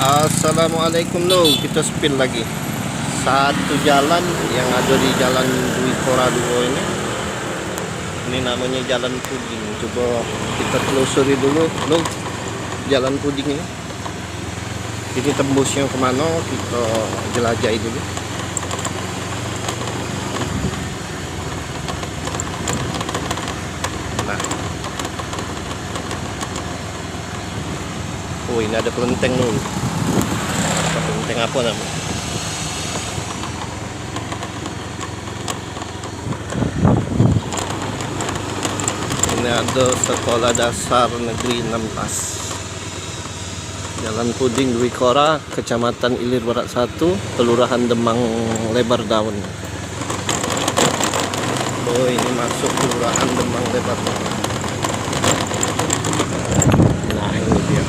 Assalamualaikum lo, kita spill lagi satu jalan yang ada di jalan Dwi Kora 2 ini. Ini namanya Jalan Puding. Coba kita telusuri dulu lo Jalan Puding ini. Ini tembusnya kemana, kita jelajahi dulu. Nah, oh ini ada kelenteng dulu. Kelenteng apa namanya? Ini ada Sekolah Dasar Negeri 16 Jalan Puding Dwi Kora, Kecamatan Ilir Barat 1, Kelurahan Demang Lebar Daun. Oh ini masuk Kelurahan Demang Lebar Daun. Nah ini dia.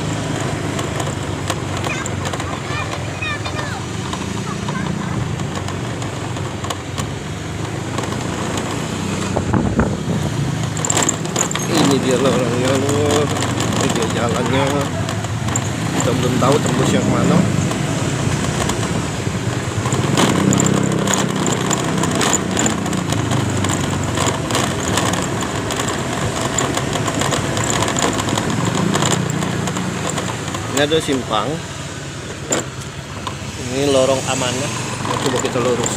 Ini dia lorongnya, ini dia jalannya. Kita belum tahu tembusnya kemana. Ini ada simpang. Ini lorong amanah. Coba kita lurus.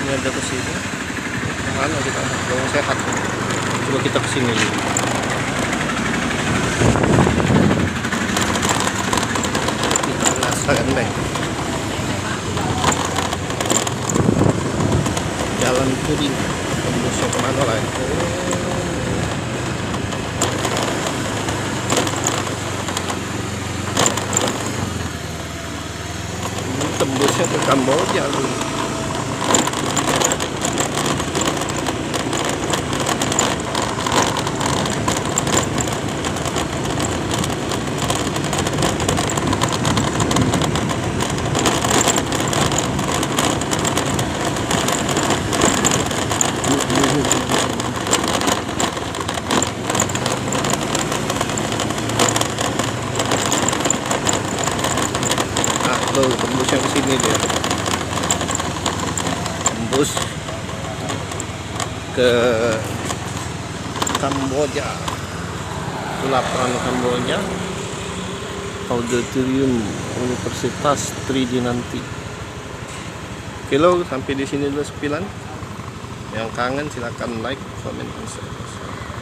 Ini ada ke sini. Mana kita? Yang sehat. Coba kita ke sini dulu. Kita rasakan deh. Jalan Puding. Tembusnya kemana lah? Tembusnya ke Kamboja dulu. Tuh, tembusnya ke sini dia. Tembus ke Kamboja. Itu lapangan Kamboja. Auditorium Universitas Tridinanti. Oke lo, sampai di sini dulu sepilan. Yang kangen silakan like, comment, dan share.